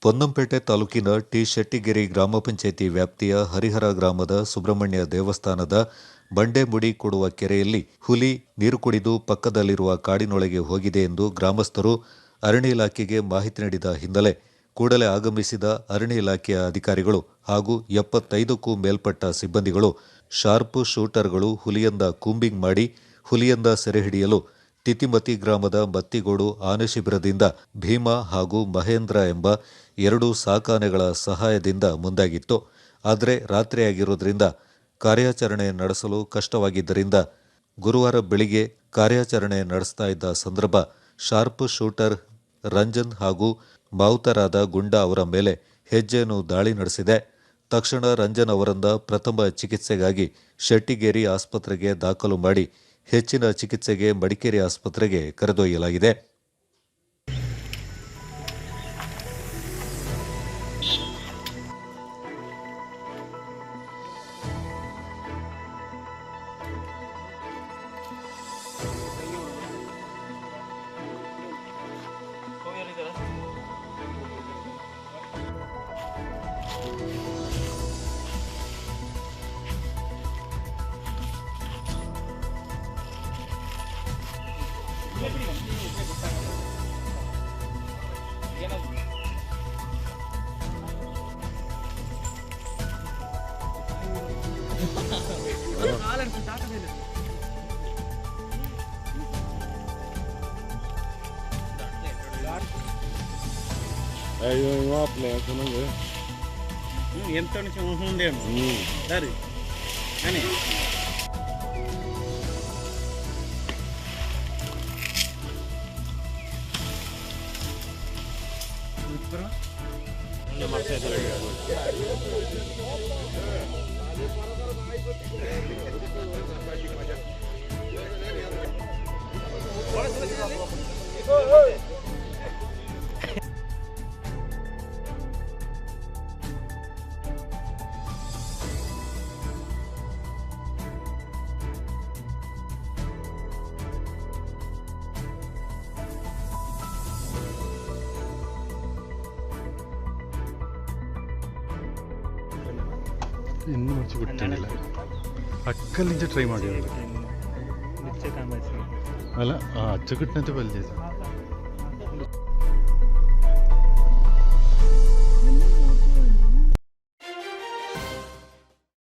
ಪೊನ್ನಂಪೇಟೆ ತಾಲೂಕಿನ ಟಿ ಶೆಟ್ಟಿಗೆರೆ ಗ್ರಾಮ ಪಂಚಾಯಿತಿ ವ್ಯಾಪ್ತಿಯ ಹರಿಹರ ಗ್ರಾಮದ ಸುಬ್ರಹ್ಮಣ್ಯ ದೇವಸ್ಥಾನದ ಬಂಡೆಮುಡಿ ಕೊಡುವ ಕೆರೆಯಲ್ಲಿ ಹುಲಿ ನೀರು ಕುಡಿದು ಪಕ್ಕದಲ್ಲಿರುವ ಕಾಡಿನೊಳಗೆ ಹೋಗಿದೆ ಎಂದು ಗ್ರಾಮಸ್ಥರು ಅರಣ್ಯ ಇಲಾಖೆಗೆ ಮಾಹಿತಿ ನೀಡಿದ ಹಿನ್ನೆಲೆ ಕೂಡಲೇ ಆಗಮಿಸಿದ ಅರಣ್ಯ ಇಲಾಖೆಯ ಅಧಿಕಾರಿಗಳು ಹಾಗೂ 75ಕ್ಕೂ ಮೇಲ್ಪಟ್ಟ ಸಿಬ್ಬಂದಿಗಳು ಶಾರ್ಪ್ ಶೂಟರ್ಗಳು ಹುಲಿಯಂದ ಕೂಂಬಿಂಗ್ ಮಾಡಿ ಹುಲಿಯಂದ ಸೆರೆ ಹಿಡಿಯಲು ತಿತಿಮತಿ ಗ್ರಾಮದ ಮತ್ತಿಗೋಡು ಆನೆ ಶಿಬಿರದಿಂದ ಭೀಮಾ ಹಾಗೂ ಮಹೇಂದ್ರ ಎಂಬ 2 ಸಾಕಾನೆಗಳ ಸಹಾಯದಿಂದ ಮುಂದಾಗಿತ್ತು. ಆದರೆ ರಾತ್ರಿಯಾಗಿರುವುದರಿಂದ ಕಾರ್ಯಾಚರಣೆ ನಡೆಸಲು ಕಷ್ಟವಾಗಿದ್ದರಿಂದ ಗುರುವಾರ ಬೆಳಿಗ್ಗೆ ಕಾರ್ಯಾಚರಣೆ ನಡೆಸ್ತಾ ಇದ್ದ ಸಂದರ್ಭ ಶಾರ್ಪ್ ಶೂಟರ್ ರಂಜನ್ ಹಾಗೂ ಮಾವುತರಾದ ಗುಂಡಾ ಅವರ ಮೇಲೆ ಹೆಜ್ಜೆಯನ್ನು ದಾಳಿ ನಡೆಸಿದೆ. ತಕ್ಷಣ ರಂಜನ್ ಅವರನ್ನ ಪ್ರಥಮ ಚಿಕಿತ್ಸೆಗಾಗಿ ಶೆಟ್ಟಿಗೇರಿ ಆಸ್ಪತ್ರೆಗೆ ದಾಖಲು ಮಾಡಿ ಹೆಚ್ಚಿನ ಚಿಕಿತ್ಸೆಗೆ ಮಡಿಕೇರಿ ಆಸ್ಪತ್ರೆಗೆ ಕರೆದೊಯ್ಯಲಾಗಿದೆ. ఎంత నుంచి ఉండే సరే అని ಇನ್ನೂ ಮುಚ್ಚಿ ಬಿಟ್ಟಿಲ್ಲ. ಅಕ್ಕಲ್ಲಿಂದ ಟ್ರೈ ಮಾಡಿ ಅಲ್ಲ ಅಚ್ಚುಕಟ್ಟಿನಂತೆ ಬಲ್ದಿದೆ.